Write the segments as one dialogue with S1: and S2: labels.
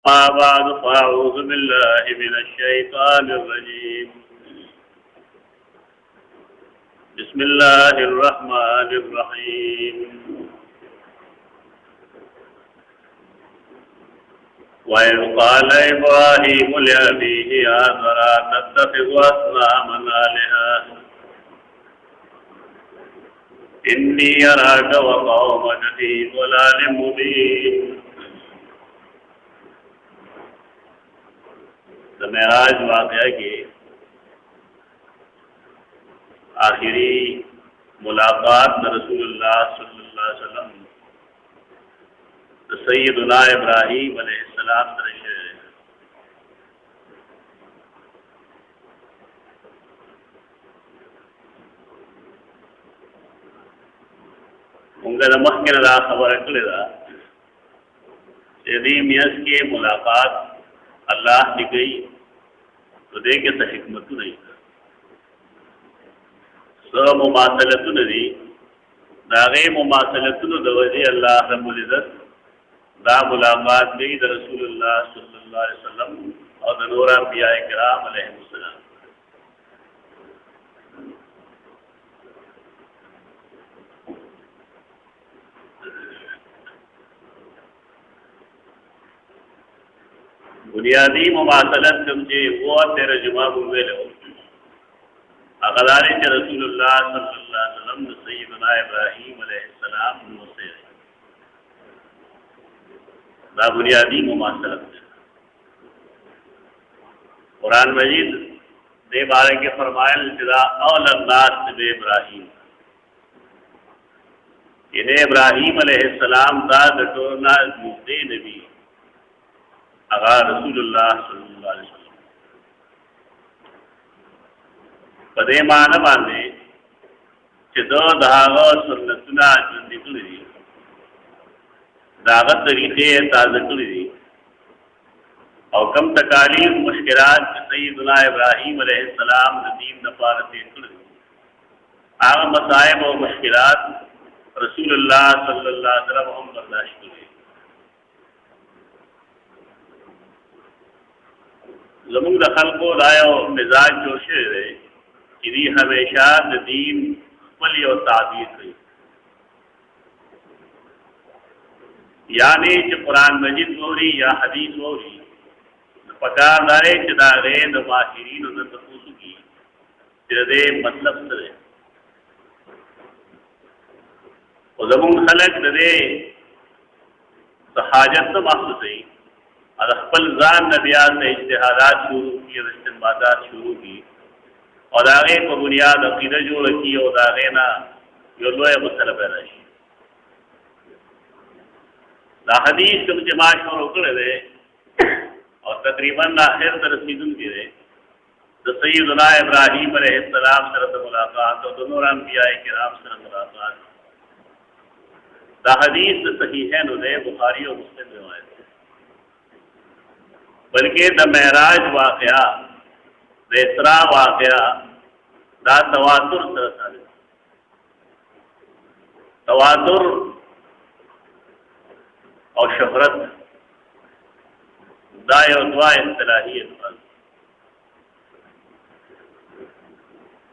S1: बाद फ़अऊज़ु बिल्लाहि मिनश्शैतानिर्रजीम बिस्मिल्लाहिर्रहमानिर्रहीम वइज़ क़ाल इब्राहीमु लिअबीहि आज़रा तत्तख़िज़ु असनामन आलिहा इन्नी अराक व क़ौमक फ़ी ज़लालिम मुबीन। मेराज वाक़या की आखिरी मुलाकात रसूलुल्लाह सल्लल्लाहु अलैहि वसल्लम सय्यदुना इब्राहीम अलैहिस्सलाम तरशे उनका मखिन खबर कलेदा मियस के मुलाकात अल्लाह की गई तो देखे तो हिकमत नहीं सब मुमासलतुन दी दागे मुमासलतुन दवजी अल्लाह रब्बुल इज्जत दा मुलाकात गई रसूलुल्लाह सल्लल्लाहु अलैहि वसल्लम और नूर अंबिया किराम अलैहिस्सलाम। बुनियादी मुमासलत समझे वो तेरे जुमा हुए लो अगदारे के रसूलुल्लाह सल्लल्लाहु अलैहि वसल्लम सय्यदना इब्राहीम अलैहिस्सलाम से दा बुनियादी मुमासलत कुरान मजीद दे बारे के फरमायल इब्तिदा औलन्नास बे इब्राहीम इन्हें इब्राहीम अलैहिस्सलाम दा दटोरना दे नबी अगा रसूलुल्लाह सल्लल्लाहु अलैहि वसल्लम पदे मान बांधे दो धागा सुन्नतुना जुंदी दागत तरीके ताज़ी और कम तकालीफ मुश्किलात सय्यदुना इब्राहीम अलैहिस्सलाम दीन नफारत आग मसाइब और मुश्किलात रसूलुल्लाह सल्लल्लाहु अलैहि वसल्लम हम बर्दाश्त करें। ज़मीन दखल को लायो मिजाज जोशे रहे कि हमेशा दीन फली और ताबीर करी यानी जो कुरान मजिद होरी या हदीस होरी पकार दारे चदारे नमाहिरीन और नतफूसु की जदे मतलब सरे और ज़मीन खलक दे हाजत तो महसूस है अखबल जान नबियात ने इज्तिहादात शुरू की और इस्तिंबातात शुरू की और आगे को बुनियाद अकीदा जो रखी और आगे ना यो लोए मसल पैदाशी ला हदीस कम जमाश और उकड़े दे और तकरीबन आखिर तरसीदुन की दे तो सय्यदुना इब्राहीम अलैहिस्सलाम सरत मुलाकात और दोनों अंबिया किराम सरत मुलाकात ला हदीस सही है नुदे बुखारी और मुस्लिम रिवायत बल्कि द मेराज वाक़या द इसरा वाक़या दा तवातुर सरसाले तवातुर और शहरत दा दुआ इस्तिलाहियत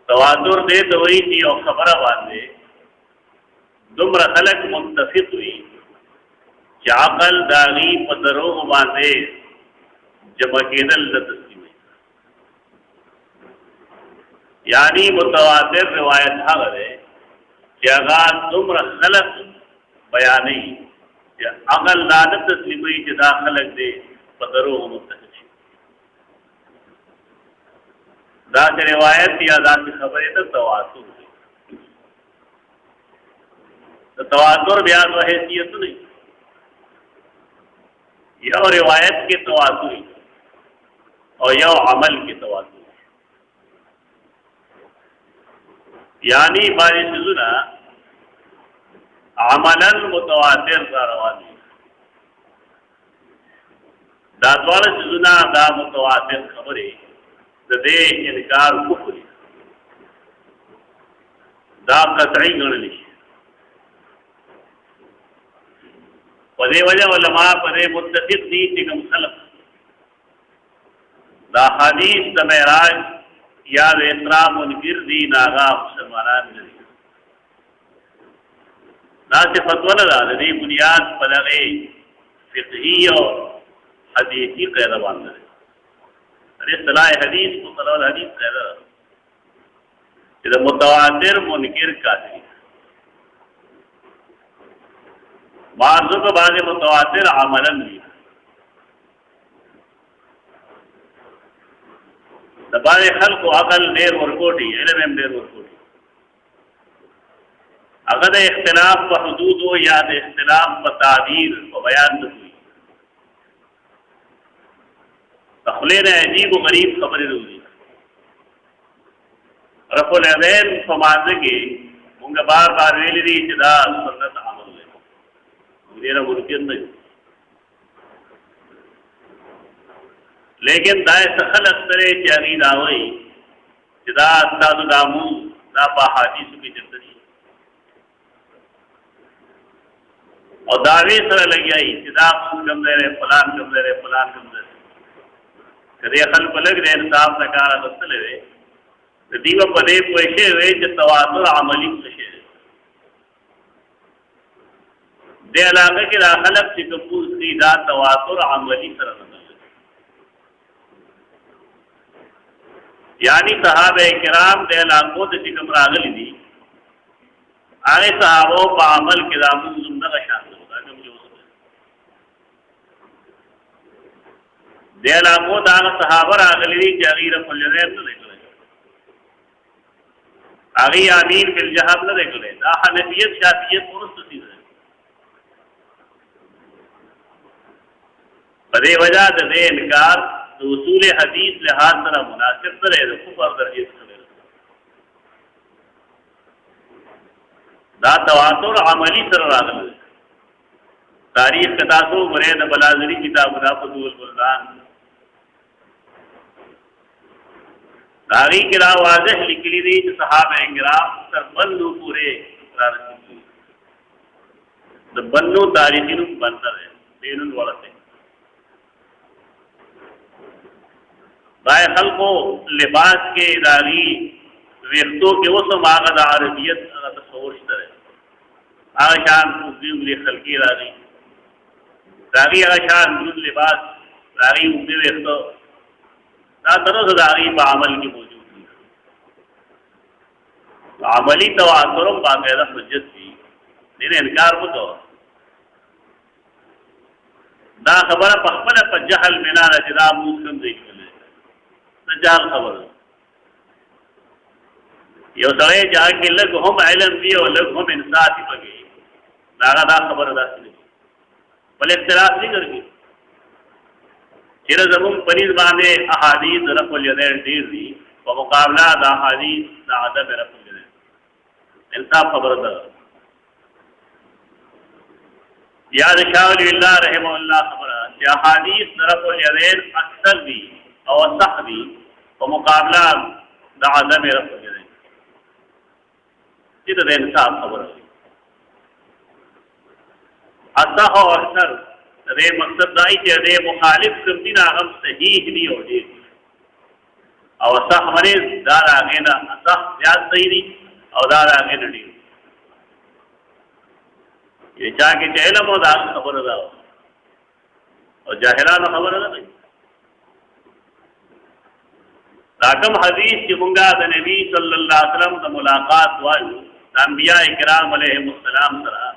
S1: तवातुर दे तो वही थी और खबर बांधे दुम्र खलक मुत्तफिक हुई चाकल दागी पदरों बांधे जमकेदल तस्लीम यानी मुतवातिर रिवायत है कि अगर तुम खलक बयान या अगल लादत तस्लीम जदा खलक दे पदरों मुत्तफिक दा से रिवायत या दा की खबर तो तवातुर तो तवातुर बयान व हैसियत नहीं यह रिवायत के तवातुर और यह अमल के तवातुर यानी बारिश जुना अमलन मुतवातिर का रवानी दादवाल जुना दा मुतवातिर खबरें दे इनकार कुफरी दा कतई गणली पदे वजह उलमा पदे मुत्तफिक दी कि कम खलक دا حدیث د معراج یا د اسراء منکر دی ناغا مسلمانان نه دي دا صفت ولا د دې بنیاد په دغه فقهي او حدیثي قاعده باندې ده اصطلاح حدیث مصطلح الحدیث قاعده چې د متواتر منکر کافي بعضو کو بعض متواتر عملا دي د باندې خلق عقل ډیر ورکوټي علم هم ډیر ورکوټي هغه د اختلاف په حدود او یا د اختلاف په تعبیر او بیان نه کوي تخلین عجیب و غریب خبرې وروي رفع الیدین په مازه کې موږ بار بار ویلي دي چې دا سنت عمل دی ډیر ممکن نه لیکن دا خلق سره چې هغه دا وایي چې دا تاسو دامو دا په حدیثو کې چلته دي او داوی سره لګیایي چې دا کوم دی فلان کوم دی فلان کوم دی کله خلک لګ دې انصاف نه کار غوښتلې وي د دیو په دې پوښې وي چې تواتر عملی څه شي د علاقه کې خلک چې کوم دا تواتر عملی سره نه یعنی صحابه کرام د علاقو د کوم راغلي دي هغه صحابه په عمل کې د موږ زموږه شامل دي کوم جو د علاقو د صحابه راغلي دي چې غیر فلذین نه کړل هغه امین بالجهاد نه کړل دا حنفیت شافعیت ورسته دي په دې وجہ د انکار د اصول حدیث لحاظ سره مناسب سره د کفر درجه څخه دا تواتر عملی سره راغلی تاریخ کتابو غره د بلازری کتاب د فضول بلدان تاریخ را واضح لیکلی دي چې صحابه کرام تر بنو پورې راځي د بنو تاریخینو باندې دینون ورته دای خلقو لباس کې اداري ویختو کې اوسه ماغه د عربیت تصور شته هغه شان دې خلقي راغی راغی هغه شان د لباس راغی دې ویختو دا ترڅ د هغه په عمل کې موجود دي عملی تواتر باقاعده حجت دي دې انکار وکړو دا خبره په خپل په جهل بنا راځي مسلم دی جال خبر یو سره جا کې لږ هم علم دی او لږ هم انصاف پکې دا خبره ده بل اختلاف نه کوي چې زمون پریز باندې احادیث رفع الیدین ډیر دي په مقابله د احادیث د عدم رفع الیدین انصاف خبره ده یاد شاول الله رحم الله خبره چې احادیث رفع الیدین اکثر دي او صح دي په مقابله د عدم رفع الیدین چې د انصاف خبره اصح او اکثر دې مقصد دای چې دې مخالف کوم دي هغه صحیح دی او دې او صح مریض دا راغی نه صح زیات صحیح دي او دا راغی نه دي یې چا کې علم او دا خبره ده او جاهلانو خبره ده راکم حدیث چې مونږه د نبی صلی الله علیه وسلم د ملاقات وایو د انبیاء کرام علیهم السلام سره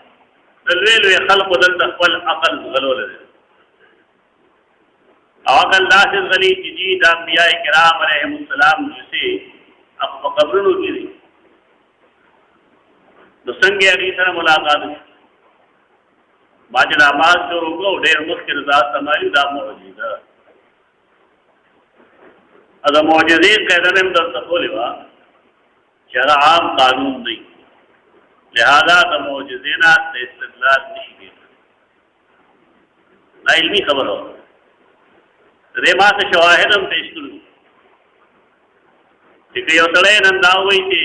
S1: دلوی خلق دل خپل عقل غلول دي او عقل داسې غلی چې جی د انبیاء کرام علیهم السلام چې په قبرونو کې دي د څنګه هغه سره ملاقات باج نماز شروع کو ډېر مشکل ذات سمایي دا موجوده اگر معجزې قاعده هم درته کولې وا چې عام قانون دی لہذا د معجزې نه استدلال نشي کېږي دا علمي خبره ده ما ته شواهد هم پیش کړو چې یو سړی نن دا وایي چې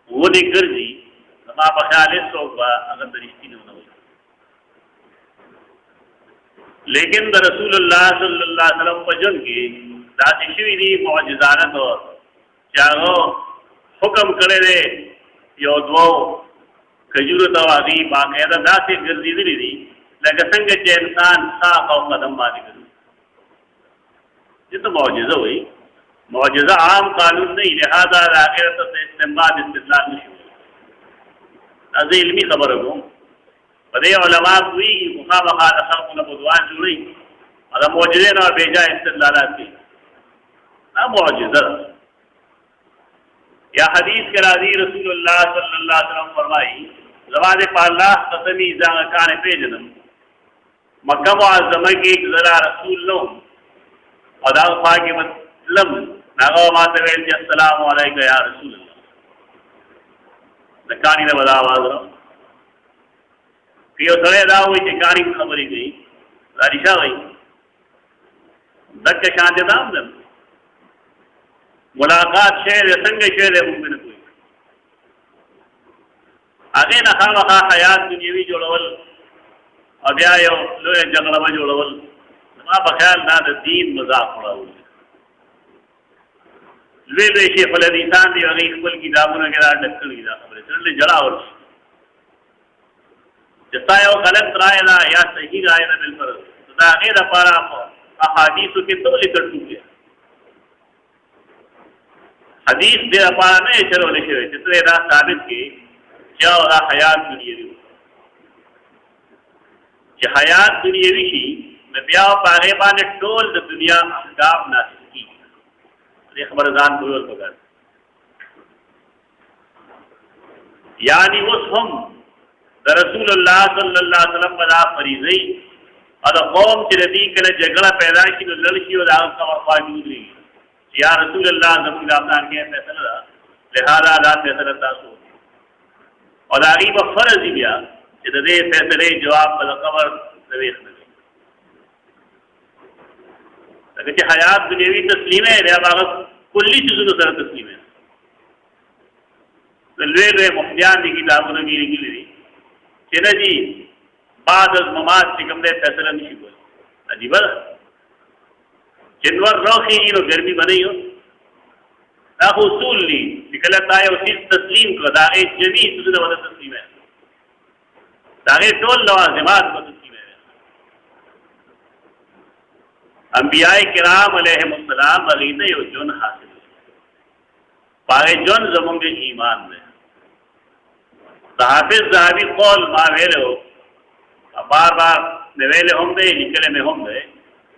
S1: و دې ګرځي ما په خیال څوک به هغه درشتي نه وایي लेकिन द रसूलुल्लाह सल्लल्लाहु अलैहि वसल्लम पर जन की दासी शुवी दी मुअजिज़ात और चाहो हुक्म करे दे यो दो खजूर तवागी बाकायदा दासी गर्दी दी लगे संग के इंसान साफ और कदम बादी करूँ ये तो मुअजिज़ा हुई मुअजिज़ा आम कानून नहीं लिहाजा आखिरत से इस्तेमाल इस्तिदलाल नहीं हुआ अज़ इल्मी खबर हो बदे उलमा हुई मुखाबखा खल्क़ न बुदवान जुड़ी और मुअजिज़े न बेजा इस्तिदलालात की ना मुअजिज़ा या हदीस के राज़ी रसूलुल्लाह सल्लल्लाहु अलैहि वसल्लम फरमाई ज़वाद पाल्लाह क़समी ज़ां कान पेजनम मक्का मुअज़्ज़मा की ज़रा रसूल नो और दाव पाकी मतलब नागा माते वेल के अस्सलामु अलैका या रसूल अल्लाह नकानी ने बदा आवाज़ रहा पियो सड़े दाव हुई चिकानी खबरी गई रारिशा गई दक्के शांति दाम दम मुलाकात शेर संग शेर मुमकिन कोई आगे न खामखा हयात दुनियावी जोड़वल अब्या यो लो जंगलमा जोड़वल मा बख्याल ना दीन मजाक पड़ा हुआ वे शेख अल इंसान दी अगी खपल किताबों के रात डक्कल की खबर चल जड़ा और जतायो गलत राय ना या सही राय ना मिल पर तो आगे द पारा अहादीस के तो लेकर टूट गया हदीस दे पारा ने चलो लिखे जितने रात साबित की क्या और हयात दुनियावी कि हयात दुनियावी की मैं ब्याह पागे बाने टोल द दुनिया अहकाम नासिक की ये खबरदान बोल बगैर यानी वो हम द रसूलुल्लाह सल्लल्लाहु अलैहि वसल्लम बदा फरीज़ी और कौम के नबी के झगड़ा पैदा की तो लड़की और आग का मौजूद रही या रसूलुल्लाह जमीन आपने के फैसला लिहाजा रात फैसला तासो और आगे व फर्ज ही गया कि दे फैसले जवाब पर खबर नवेश में अगर कि हयात दुनियावी तस्लीम है या बागत कुल्ली चीज़ों को सर तस्लीम है तो ले मुफ्तियान की किताबों ने गिरी गिरी चेना जी बाद ममाद से कमरे फैसला नहीं बोल अजीब जिनवर रोखी नो गर्मी बनी हो ना उसूल ली निकलता है उसी तस्लीम को दागे जमी तुझे वाला तस्लीम है दागे टोल लवाज़िमात को तस्लीम है अंबियाए किराम अलैहिमुस्सलाम अगीदे यो जुन हासिल पाए जुन जमुंगे ईमान में हाफिज ज़हाबी कौल मा वेले हो बार बार नवेले होंगे निकले में होंगे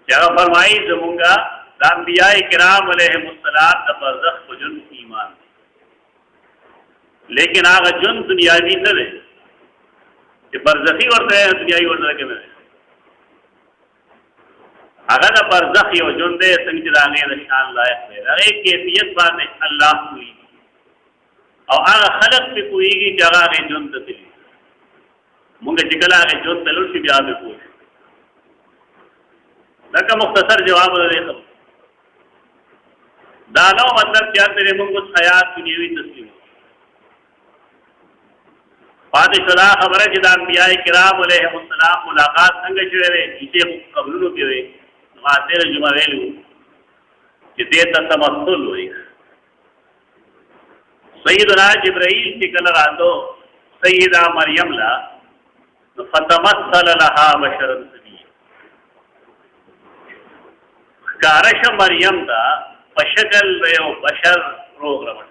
S1: क्या फरमाई जमुंगा अंबियाए किराम अलैहिमुस्सलाम द बरज़ख को जुन ईमान लेकिन आगे जुन दुनियावी न कि बरज़खी और दुनियावी और के में अगर बरज़ख यो जुन दे संजदाने निशान लायक है एक कैफियत बात अल्लाह हुई और आगे खलक पे कोई की जगह के जुन तली मुंगे जिकला के जुन तलुल की ब्याह में कोई लका मुख्तसर जवाब दे सब दानो मतलब क्या तेरे मुंग उस हयात दुनियावी तस्लीम बादशाह खबर है कि अंबियाए किराम अलैहिमुस्सलाम मुलाकात संग शुवे इसे कबूल के वे तेरे जुमा वेलू कि देता तमस्सुल हुई सैयदना जिब्राइल के कल रातो सैयदा मरियम ला तो फतमस्सल लहा बशरन सबिया कारश मरियम दा बशकल वेओ बशर रोग रवट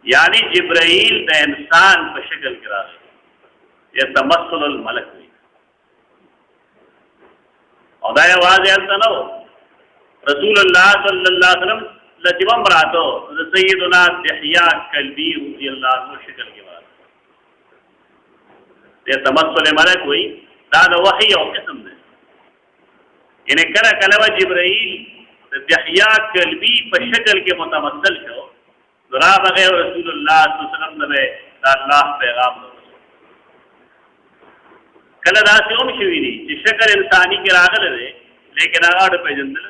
S1: यानी जिब्राइल द इंसान बशकल करा ये तमस्सुल मलक हुई औदाय आवाज ऐसा न हो रसूलुल्लाह सल्लल्लाहु अलैहि वसल्लम लजिबम रातो सैयदना यहया कल्बी रज़ियल्लाहु अन्हु शक्ल के बाद ये तमस्सुल मलक हुई दाद वही और किस्म दे इन्हें करा कलवा जिब्राइल यहया कल्बी पर शक्ल के मुतमस्सिल हो दुरा बगैर रसूलुल्लाह सल्लल्लाहु अलैहि वसल्लम ने अल्लाह पैगाम कल दासी ओम शिविरी कि शक्ल इंसानी के रागल है लेकिन आगाड़ पे जंदल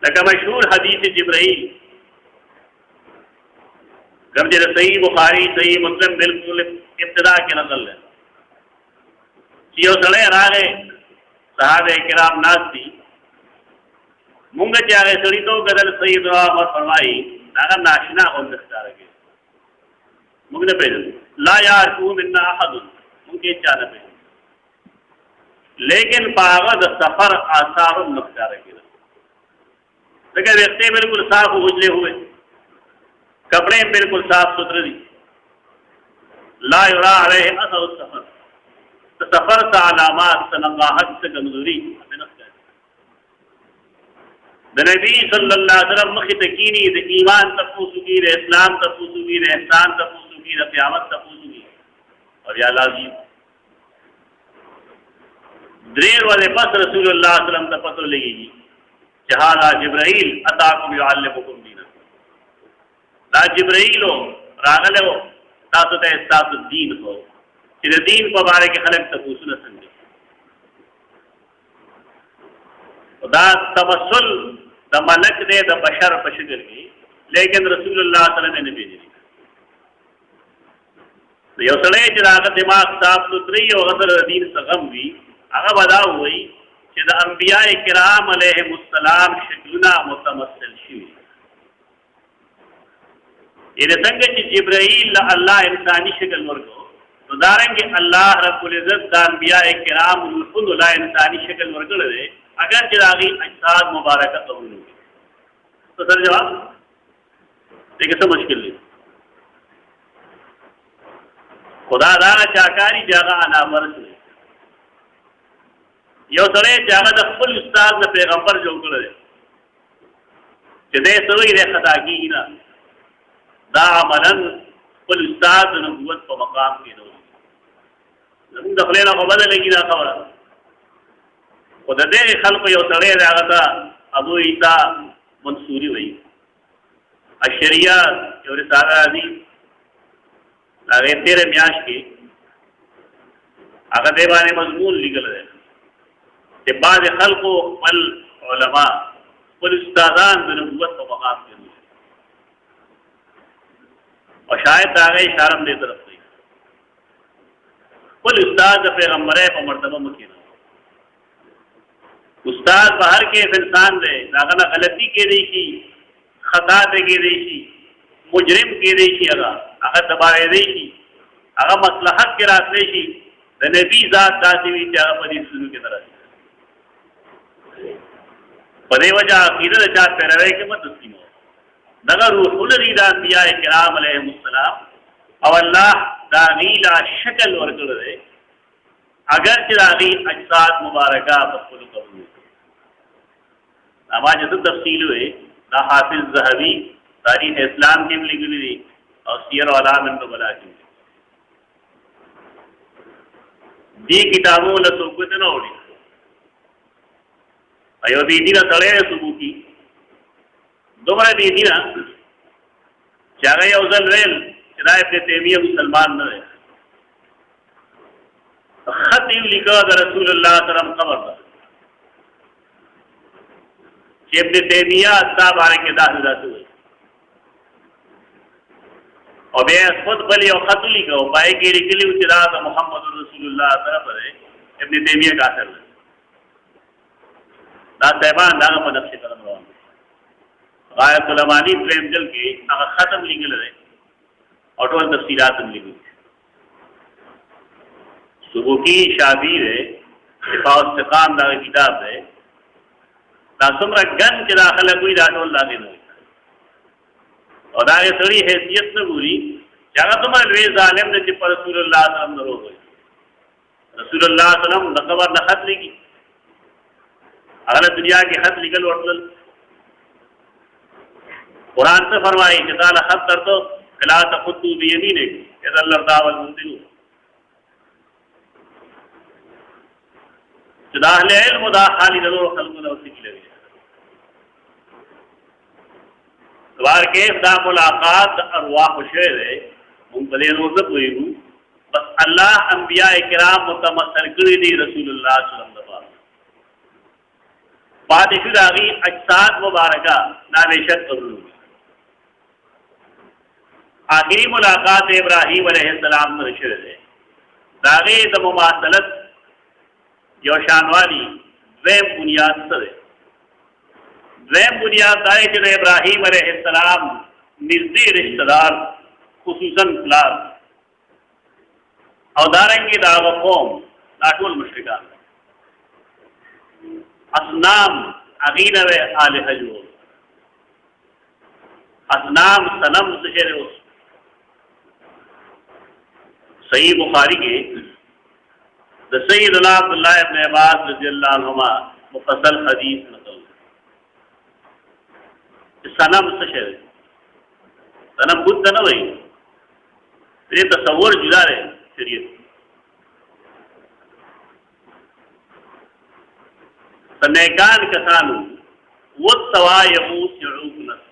S1: लगा मशहूर हदीस जिब्राइल गम जरा सही बुखारी सही मुस्लिम बिल्कुल इब्तिदा के नकल है یو سړی راغی صحابه کرام ناس دي مونږ چې هغه سړی ته وکتل سیدنا عمر فرمایي هغه ناشنا غوندې ښکاره کوي مونږ نه پېژنو لا یعرفو منا احد مونږ یې چا نه پېژنو لیکن په هغه د سفر آثار هم نه ښکاره کېده ځکه ویښتې بالکل صاف اجلے ہوئے کپڑے بالکل صاف ستھرے دي لا یرا علیہ اثر السفر سفر کا علامات سنقاحت سے کمزوری د نبی صلی الله علیه وسلم مخې ته کینی د ایمان تفوسو کی د اسلام تفوسو کی د احسان تفوسو کی د قیامت تفوسو کی اور یا لازم دریر والے پس رسول اللہ صلی اللہ علیہ وسلم ته پتہ لګیږي چې هاذا جبرائیل اتاکم یعلمکم دین دا جبرائیل راغله تاسو ته تاسو دین هو چې د دین په اړه کې خلک تفوسو نه څنګه دا تمثل د ملک دے د بشر په شکل کې لیکن رسول الله صلی الله علیه وسلم نه پیژني یو سړی چې هغه دماغ صاف سوتري او غسل دین څخه وي هغه ودا وایي چې د انبیاء کرام علیهم السلام شکلونه متمثل شي یعنی څنګه چې جبرائیل الله انساني شکل ورکو نو دارنګه الله رب العزت د انبیاء کرام له انساني شکل ورکړل دی اگر جراغی اجساد مبارکہ قبول ہوگی تو سر جواب دیکھیں تو مشکل نہیں خدا دانا چاکاری جاگا انامر سنے یو سڑے جاگا دا خپل استاد دا پیغمبر جو کرده چه دے سوئی دے خطا کی ہی نا دا عملاً خپل استاد دا نبوت پا مقام کی دو زمون دخلینا خبر لگی دا خبر او د دې خلق یو سړی دی هغه ته ابو عیسی منصوری وایي اشریه یو رساله دي هغه تیرې میاشت کې هغه دی باندې مضمون لیکل دی چې بعض خلقو خپل علما خپل استادان د نبوت په مقام کې دي او شاید هغه اشاره دې طرف دی خپل استاد د پیغمبره په مرتبه مکینه استاد بہر کے انسان دے ناغنا غلطی کے دی شی خطا دے کے دی شی مجرم کے دی شی اگر دبائے دی شی اگر مصلحت کے راستے شی دا نبی ذات داسی ہوئی چاہا پدی سنو کی طرح پدے وجہ عقیدت چاہ پیروے کے مت دستی ہو نگر روح الرید انبیاء کرام علیہ السلام او اللہ دا غیلا شکل ورکل دے اگر چراغی اجساد مبارکہ بخلو قبول اما جدد تفصیل ہوئے دا حافظ ذہبی تاریخ اسلام کے ملی گلی دی اور سیر علام النبلاء کی دی کتابوں لسوکت نہ ہوڑی ایو دی دینا سڑے سبو کی دوبارہ دی دینا چاگئی اوزل ریل چرا ابن تیمیہ مسلمان نہ رہے خط یو لکھا دا رسول اللہ صلی اللہ علیہ وسلم خبر دا کہ ابن تیمیہ صاحب آنے کے داخل داتے ہوئے اور بے خود بلی اور خط لکھا ہو پائے کہ لکھلی اچھا دا محمد رسول اللہ صلی اللہ علیہ وسلم ابن تیمیہ کا اثر لے دا صاحبان داغا پا نقش قدم روان غایت علمانی پریم جل کے اگر ختم لکھل رہے اور تو تفصیلات لکھل سبوکی شابیر ہے شفاء استقام دا کتاب ہے دا سمرا گن کے داخلہ کوئی داخل لاغے نہ ہوئی اور دا یہ سڑی حیثیت نہ بولی جاگہ تمہارے لوی ظالم نے چپا رسول اللہ صلی اللہ علیہ وسلم نروح ہوئی رسول اللہ صلی اللہ علیہ وسلم نقبر نہ خط لگی اگلا دنیا کی خط لگل وردل قرآن سے فرمائی کہ تعالی خط کر دو فلا تخطو بیمینک اذا اللہ تعالی المنزلون دا اہل علم دا حالی دلور خلقنا اسی کی لگی دوار کے دا ملاقات ارواح شعر ہے منقلین وزب ہوئی ہوں بس اللہ انبیاء کرام متمثل کری دی رسول اللہ صلی اللہ علیہ وسلم بادشی راغی اجساد مبارکہ نابیشت قبول ہوئی آخری ملاقات ابراہیم علیہ السلام نے شعر ہے داغی دا مماثلت यो शानवाली द्वैम बुनियाद सदे द्वैम बुनियाद दाए कि इब्राहिम अलैहिस्सलाम निज़दी रिश्तेदार खुसूसन प्लार और दारंगी दावा कौम नाटुल मुश्रिकान असनाम अगीन व आल हजूर असनाम सनम शहर उस सही बुखारी के सैयदना अब्दुल्लाह इब्न अब्बास रज़ियल्लाहु अन्हुमा मुफस्सल हदीस नकल सनम शहर सनम बुद्ध न वही ये तस्वुर जुदा रहे शरीयत सनेकान कसानु वो सवा यमूस यऊक नस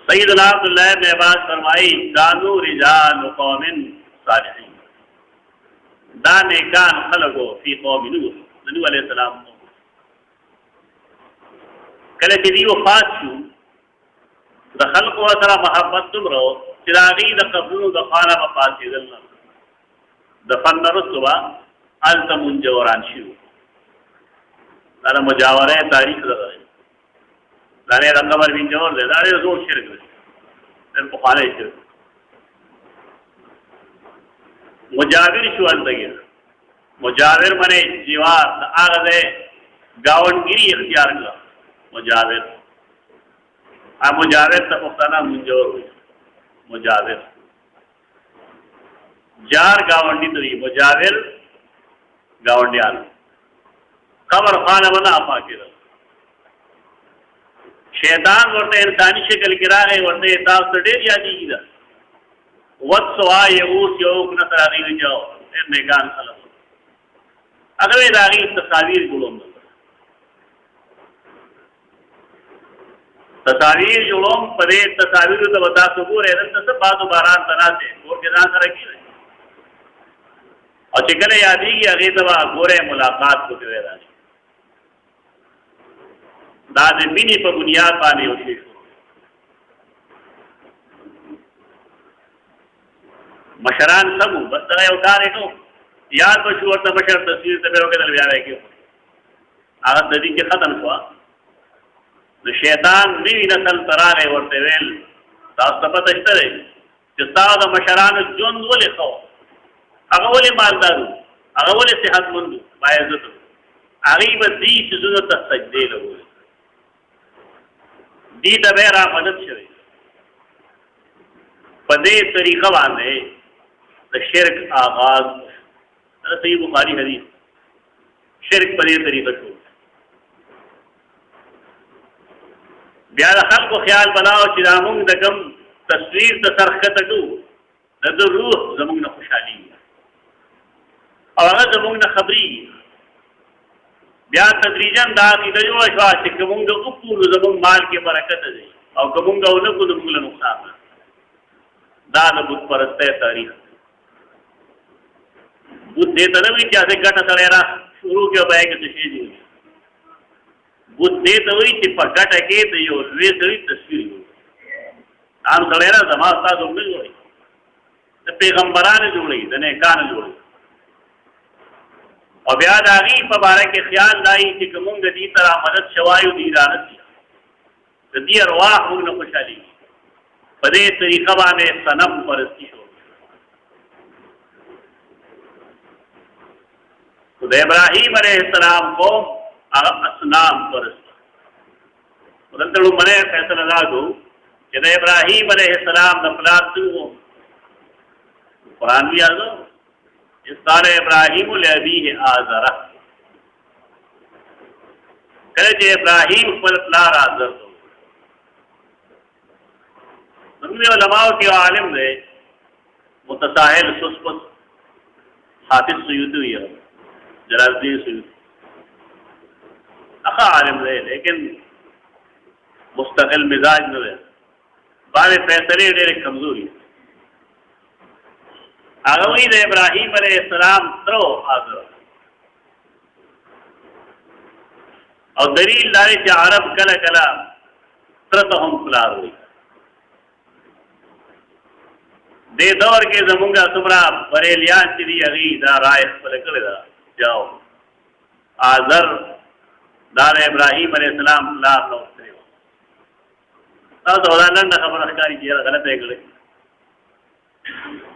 S1: सैयदना अब्दुल्लाह इब्न अब्बास फरमाई कानू रिजाल कौमिन सालिहीन दाने कान खलगो फी कौम नूह अलैहिस्सलाम कले दी वफात शू द खल्क व तरा मोहब्बत तुम रहो चिरागी द कब्रू द खाना व पासिदल दफन नरुसवा अल तमुन जवरान शू दाना मुजावरे तारीख लगा दाने रंगमर बिन जवर दे दाने जोर शिरक दे बुखारे शिरक मुजाविर शू अंदगिर मुजाविर मने जीवार आगदे गावनगिरी इख्तियार करा मुजाविर आ मुजाविर तफताना मुंजोर हुई मुजाविर जार गावंडी तरी मुजाविर गावंडियान कबर खाना बना आपा के शैतान वर्ते इंसानी शक्ल गिरा है वर्ते ताब तो डेर यादी गिरा वत सवा यऊस यऊक न तरागी जाओ ने गान खलस अगर ये रागी तस्वीर गुलों तस्वीर जोड़ों पदे तस्वीर तो बता सुबह रहते तो सब बात बारान तना से और के दान तरह की और चिकने यादी की अगली दफा गोरे मुलाकात को दे रहा है दादे मिनी पर बुनियाद पाने उठी मशरान सब बस तरह उतार एक याद बशु और तमशर तस्वीर से मेरे के दल ब्याह है क्यों आगत नदी के खत्म हुआ तो शैतान भी नसल तरागे वर्ते वेल तास्तपत इस्तरे जिस्ताद मशरान जोन वो लिखो अगवले मालदारू अगवले सेहतमंद बायज़त आगी बदी चीज़ों तक सजदे लगो दी तबेरा मदद शवे पदे तरीक़ा वांदे द शिर्क आगाज़ सही बुखारी हदीस शिर्क पदे तरीक़ा शो ब्याह खल को ख्याल बनाओ चिरामुंग दगम तस्वीर तसरखत दू नद रूह जमुंग न खुशहाली और अगर जमुंग न खबरी ब्याह तदरीजन दा की दजो अशवा चिकमुंग उपूर जमुंग माल के बरकत दे और गमुंग उन को दुमुंग नुकसान दा न बुत परस्ते तारीख बुत दे तरवी क्या से गट सरेरा शुरू के बैग से शेजी बुद्धे तो वही चिपका टके तो यो वे सही तस्वीर आम सड़ेरा जमाता तो मिल गई तो पैगंबरान जोड़ी तने कान जोड़ी और ब्याद आगी पबारे के ख्याल लाई कि कमुंग दी तरह मदद शवायु दी रानत तो दी अरवाह मुंग न खुशहाली पदे तरीका बाने सनम परस्ती हो तो इब्राहिम अलैहिस्सलाम को असनाम परस्त मतलब मने फैसला लागू कि इब्राहिम अलैहिस्सलाम नफलात हो कुरान भी आ दो इस सारे इब्राहिम लबी है आजरा करे जे इब्राहिम पर प्लार आजर दो दुनिया उलमाओं के आलिम ने मुतसाहिल सुस्पत हाफिज सयूदी है जलालुद्दीन सयूदी अखा आलिम रहे लेकिन मुस्तकिल मिजाज न रहे बारे फैसले डेरे कमजोरी आगवी ने इब्राहिम अलैहिस्सलाम त्रो आजर और दलील लाए कि अरब कला कला त्रत हम फलार हुई دې دور کې زمونږه څومره بریلیان چې دي هغې دا رایه خپله کړې ده جاو آذر دا د ابراهیم علیه السلام پلار نه ورکړې وه تاسو ته دا لنډه خبره ښکاري چې یاره غلطه یې کړې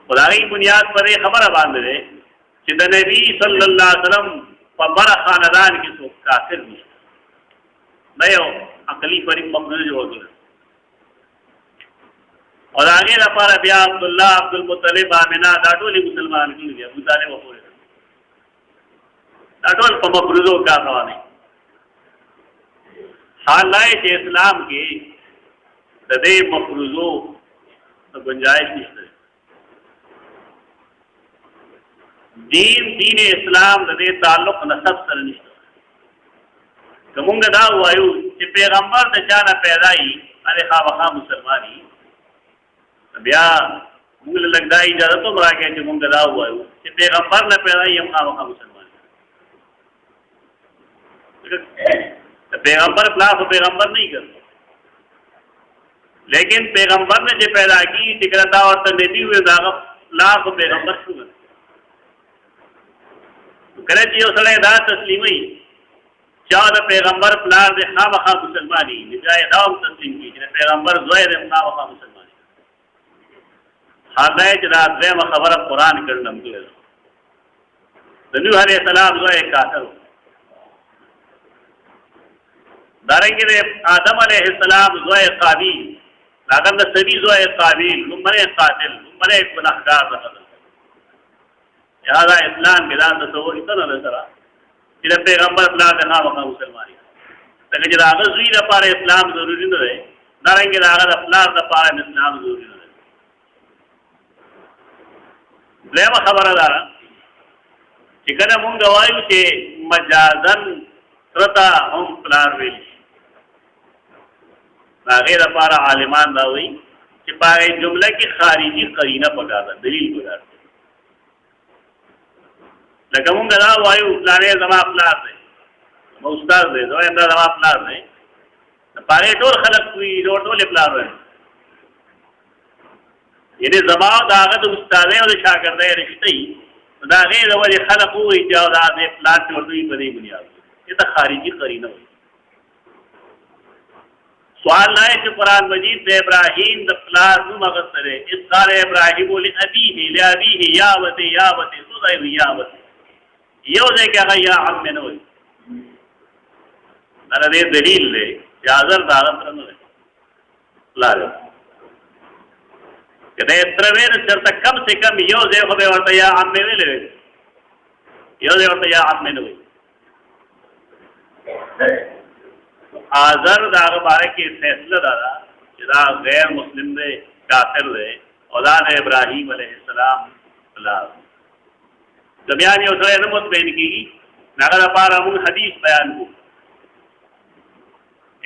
S1: خو د هغې بنیاد په دې خبره باندې دی چې د نبي صلی الله علیه وسلم په بره خاندان کې څوک کافر نشته نه یو عقلي فریق مقصود جوړ کړی او د هغې لپاره بیا عبدالله عبدالمطلب آمنه دا ټول مسلمان کړي دي ابوطالب وپورې دا ټول په مفروضو کار روان دي حال دا چې اسلام کې د دې مفروضو گنجائش نشته دین اسلام د دې تعلق نسب سره نشته که مونږ دا وایو چې پیغمبر د چا نه پیدا وي هغې خامخا مسلمان وي بیا موږ له لږ دا اجازه هم راکړئ چې موږ دا ووایو چې پیغمبر نه پیدا وي هم خامخا مسلمان د پیغمبر پلار خو پیغمبر نه کړ لیکن پیغمبر نه چې پیدا کړي چې کله دا ورته نبي وي د هغه پلار خو پیغمبر شو کله چې یو سړی دا تسلیموي چا د پیغمبر پلار د خامخا مسلمان وي نو بیا یې دا هم تسلیم کړي چې د پیغمبر زوی د خامخا مسلمان حاضر چې دا دویمه خبره قرآن کړنم کړل د نوح علیه السلام زوی کافر دارنګه د آدم علیه السلام زوی قابیل هغه د سړي زوی قابیل لومړی قاتل لومړی ګناهګار راغلی دا اسلام کې دا تصور څنګه نه سره چې د پیغمبر پلار د خامخا مسلمان وي څنګه چې د هغه زوی لپاره اسلام ضروري نه دی دارنګه د هغه د پلار لپاره اسلام ضروري نه دی دویمه خبره ده چې کله مونږ وایو چې مجازن ترته هم پلار ویل شي د هغې لپاره عالمان دا وایي چې په هغې جمله کې خارجي قرینه پکار ده دلیل پکار دی لکه مونږ دا وایو پلانې زما پلار دی زما استاد دی دویم دا زما پلار دی په هغې ټول خلک وي ټولې پلار وایي یعنی زما د هغه د استادۍ او د شاګردۍ رشته وي نو د هغې د ولې خلک ووایي چې دا دې پلار چې ورته وي په دې بنیاد دې ته خارجي قرینه وایي سوال دا چې قرآن مجید د ابراهیم د پلار نوم اخیستی دی اذ قال ابراهیم لابیه یا ابتې یا ابتې څو ځای وي یا ابتې یو ځای کې هغه یا عم نه وایي دا د دې دلیل دی چې آذر د هغه سره نه دی پلار که د ترویر چرته کم سے کم یو ځای خو به ورته یا عمې ویلی وي یو ځای ورته یا عمې نه وي آذر د هغه باره کې فیصله دا ده چې دا غیر مسلم دی کافر دی او دا د ابراهیم علیه السلام پلار که بیا یو سړی نه مطمئن کېږي نو هغه لپاره موږ حدیث بیان کړو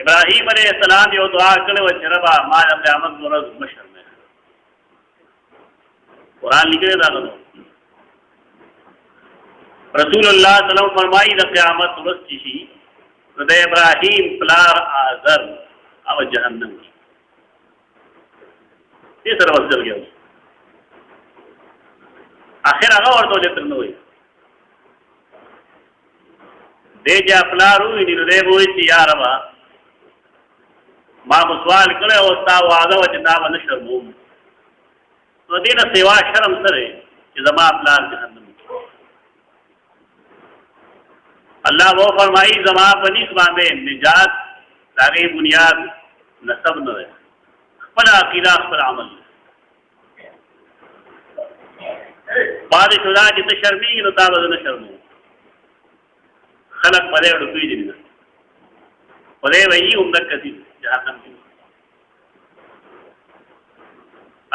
S1: ابراهیم علیه السلام یو دعا کړې وه چې ربه ما د قیامت ورځ مشر قرآن لکھے دا غنو رسول اللہ صلی اللہ علیہ وسلم فرمائی دا قیامت ورستی شی دا ابراہیم پلار آذر او جہنم کی یہ سر وزر گیا آخر آگا ورطو لیتر نوئی دے جا پلار ہوئی نیو دے بوئی چی یا ربا ما مسوال کرے ہوتا وعدہ و جناب نشر موم نو دینه سیوا شرم سره چې زما پلار جهنم کې الله وو فرمایي زما په نس باندې نجات دغه بنیاد نسب نه ده خپل عقیده خپل عمل بعد شدا چې ته شرمېږي نو تا به نه شرمو خلق په دې ورته کوي دي نه په دې وایي هم د کثیر جهنم کې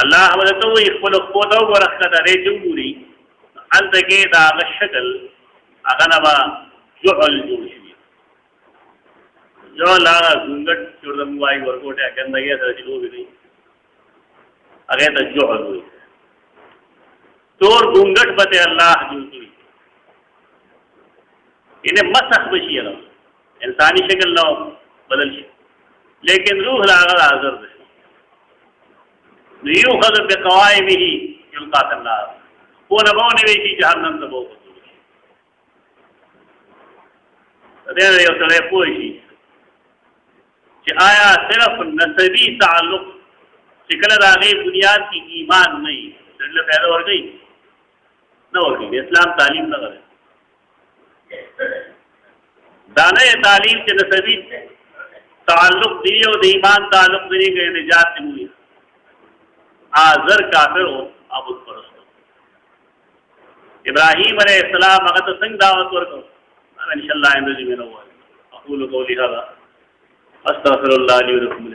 S1: الله ولته وي خپل خپل او ورخه درې جوړي انت کې دا شکل هغه نوا جوړل جوړ شي جو لا ګنګټ جوړم وای ورکوټه ګندګي سره چې لوبي نه هغه ته جوړل وي تور ګنګټ پته الله جوړ کړی انه مسخ بشي انساني شکل نو بدل شي لیکن روح لا هغه حاضر ده يؤخذ بقوائمه युल्का फिन्नार वो नबो निवेशी जहन्नम तबो देर यो तले पोशी कि आया सिर्फ नसबी ताल्लुक शिकल आगे बुनियाद की ईमान नहीं चल पैदा हो गई न हो गई इस्लाम तालीम न करे दाने तालीम के नसबी ताल्लुक दिए और ईमान ताल्लुक दिए गए निजात हुई आजर काफिर हो अब उस पर इब्राहिम अलैहिस्सलाम अगर तो संग दावत कर इंशाल्लाह में हुआ अक़ूलु क़ौली हाज़ा अस्तग़फ़िरुल्लाह ली व लकुम।